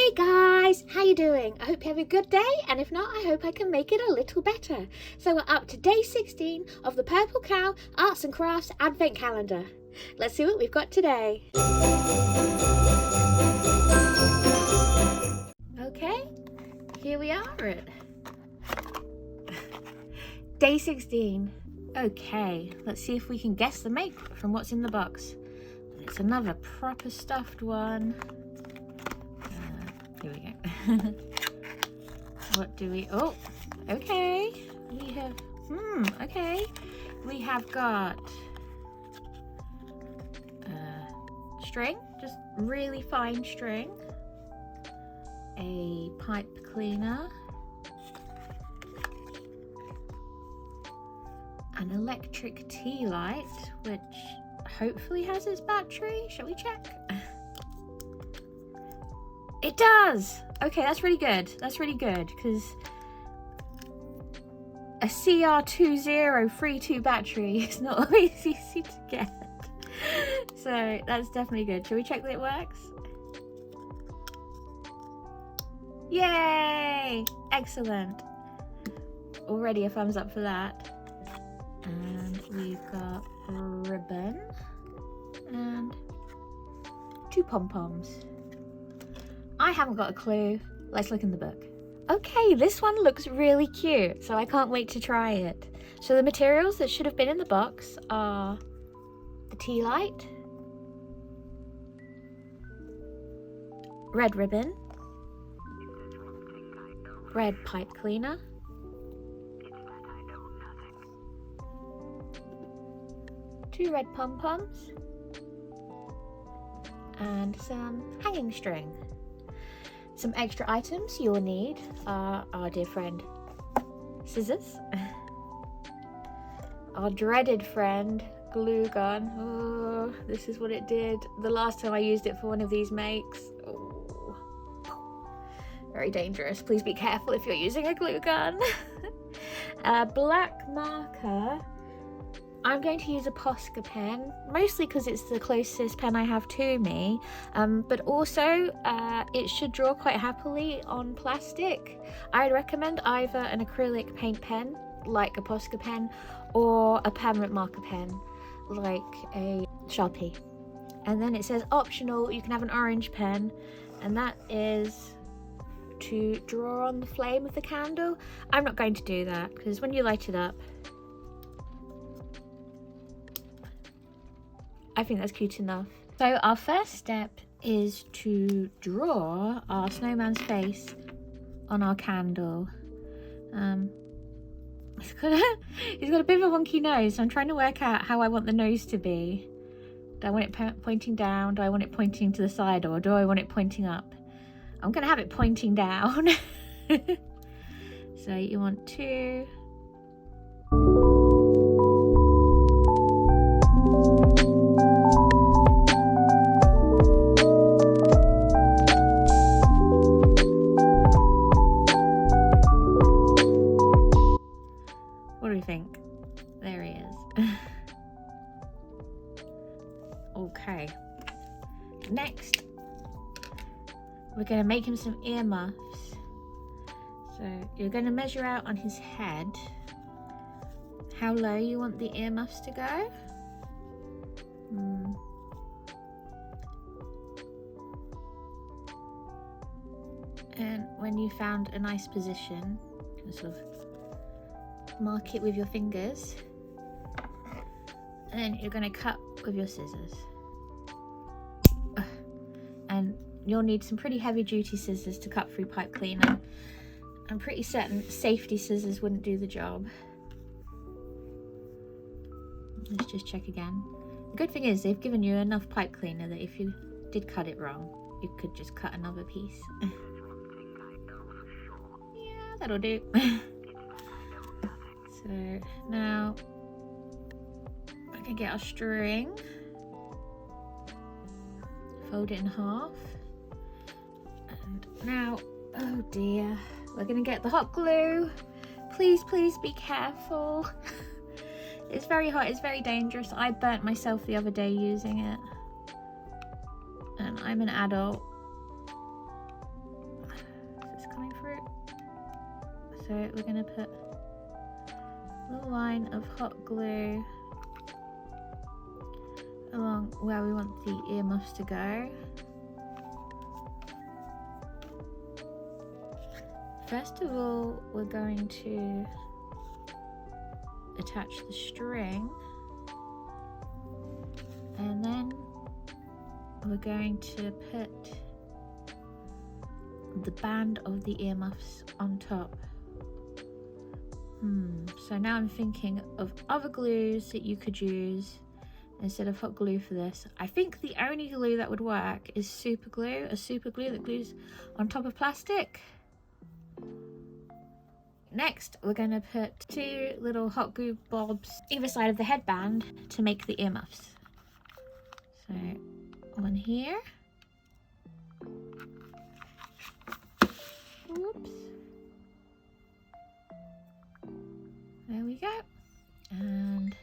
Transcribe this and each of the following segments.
Hey guys, how you doing? I hope you have a good day, and if not, I hope I can make it a little better. So we're up to day 16 of the Purple Cow Arts and Crafts Advent Calendar. Let's see what we've got today. Okay, here we are at day 16. Okay, let's see if we can guess the make from what's in the box. It's another proper stuffed one. Here we go. What do we... Oh, okay. We have... okay. We have got... string. Just really fine string. A pipe cleaner. An electric tea light, which hopefully has its battery. Shall we check? It does! Okay, that's really good. That's really good, because a CR2032 battery is not always easy to get. So that's definitely good. Shall we check that it works? Yay! Excellent. Already a thumbs up for that. And we've got ribbon and 2 pom-poms. I haven't got a clue. Let's look in the book. Okay, this one looks really cute, so I can't wait to try it. So the materials that should have been in the box are the tea light, red ribbon, red pipe cleaner, two red pom-poms, and some hanging string. Some extra items you'll need are our dear friend scissors, our dreaded friend glue gun. Oh, this is what it did the last time I used it for one of these makes. Oh, very dangerous. Please be careful if you're using a glue gun. A black marker. I'm going to use a Posca pen, mostly because it's the closest pen I have to me, but also it should draw quite happily on plastic. I'd recommend either an acrylic paint pen, like a Posca pen, or a permanent marker pen, like a Sharpie. And then it says optional, you can have an orange pen, and that is to draw on the flame of the candle. I'm not going to do that, because when you light it up, I think that's cute enough. So our first step is to draw our snowman's face on our candle. He's got a bit of a wonky nose, so I'm trying to work out how I want the nose to be. Do I want it pointing down? Do I want it pointing to the side? Or do I want it pointing up? I'm gonna have it pointing down. So you want to... What do we think? There he is. Okay. Next, we're going to make him some earmuffs. So you're going to measure out on his head how low you want the earmuffs to go. And when you found a nice position, you can sort of mark it with your fingers, and then you're going to cut with your scissors. And you'll need some pretty heavy duty scissors to cut through pipe cleaner. I'm pretty certain safety scissors wouldn't do the job. Let's just check again. The good thing is they've given you enough pipe cleaner that if you did cut it wrong, you could just cut another piece. Yeah, that'll do. So now we're going to get our string, fold it in half, and now, oh dear, we're going to get the hot glue. Please be careful. It's very hot, it's very dangerous. I burnt myself the other day using it. And I'm an adult. So we're going to put a little line of hot glue along where we want the earmuffs to go. First of all, we're going to attach the string, and then we're going to put the band of the earmuffs on top. So now I'm thinking of other glues that you could use instead of hot glue for this. I think the only glue that would work is super glue, a super glue that glues on top of plastic. Next, we're going to put 2 little hot glue blobs either side of the headband to make the earmuffs. So, one here. Whoops. There we go. And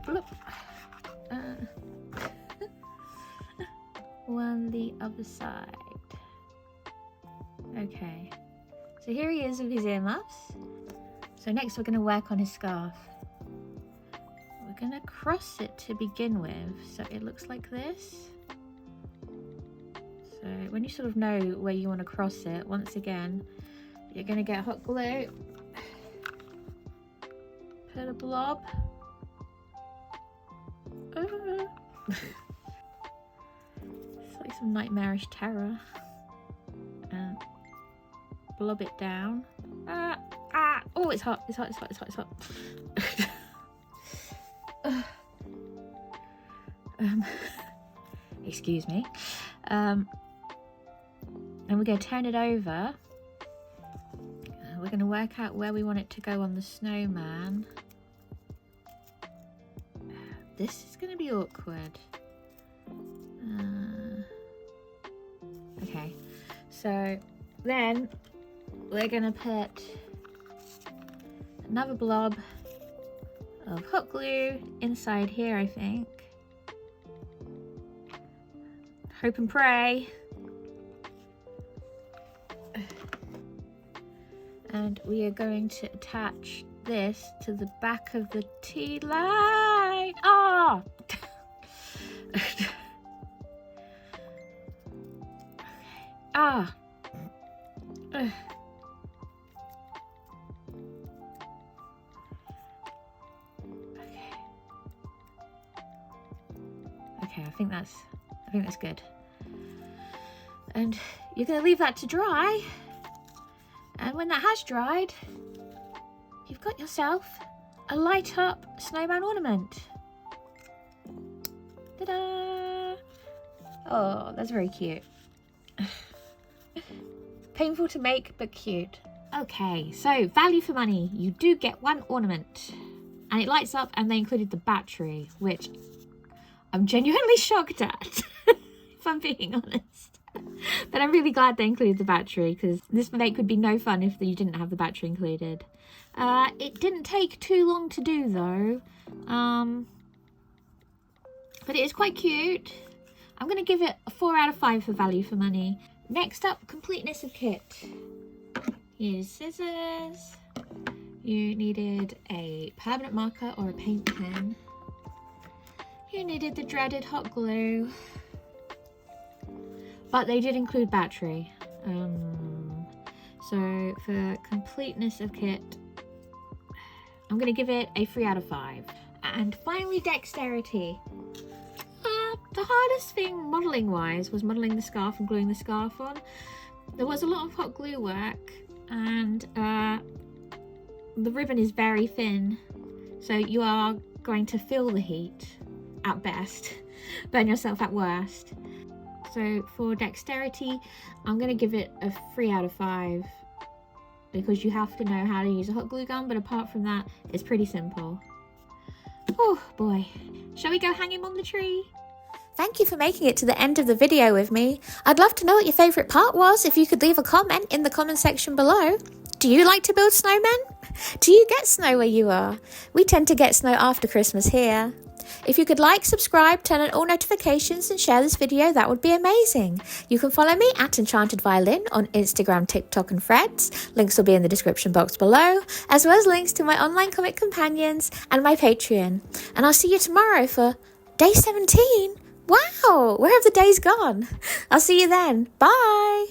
bloop. One the other side. Okay, so here he is with his earmuffs. So next we're going to work on his scarf. We're going to cross it to begin with, so it looks like this. So when you sort of know where you want to cross it, once again, you're going to get hot glue, put a blob. Some nightmarish terror, and blob it down. Oh, it's hot, it's hot, it's hot, it's hot, it's hot. Excuse me. And we're going to turn it over. We're going to work out where we want it to go on the snowman. This is going to be awkward. Okay, so then we're gonna put another blob of hot glue inside here, I think. Hope and pray. And we are going to attach this to the back of the T-line. Ah! Ah. Okay, I think that's good. And you're going to leave that to dry. And when that has dried, you've got yourself a light up snowman ornament. Ta-da! Oh, that's very cute. Painful to make, but cute. Okay, so value for money. You do get 1 ornament. And it lights up, and they included the battery, which I'm genuinely shocked at, if I'm being honest. But I'm really glad they included the battery, because this make would be no fun if you didn't have the battery included. It didn't take too long to do, though. But it is quite cute. I'm going to give it a 4 out of 5 for value for money. Next up, completeness of kit. Here's scissors. You needed a permanent marker or a paint pen. You needed the dreaded hot glue. But they did include battery. So for completeness of kit, I'm going to give it a 3 out of 5. And finally, dexterity. The hardest thing modelling wise was modelling the scarf and gluing the scarf on. There was a lot of hot glue work, and the ribbon is very thin, so you are going to feel the heat at best, burn yourself at worst. So for dexterity, I'm going to give it a 3 out of 5 because you have to know how to use a hot glue gun, but apart from that, it's pretty simple. Oh boy, shall we go hang him on the tree? Thank you for making it to the end of the video with me. I'd love to know what your favourite part was if you could leave a comment in the comment section below. Do you like to build snowmen? Do you get snow where you are? We tend to get snow after Christmas here. If you could like, subscribe, turn on all notifications and share this video, that would be amazing. You can follow me at Enchanted Violin on Instagram, TikTok and Threads. Links will be in the description box below, as well as links to my online comic companions and my Patreon. And I'll see you tomorrow for day 17. Wow, where have the days gone? I'll see you then. Bye.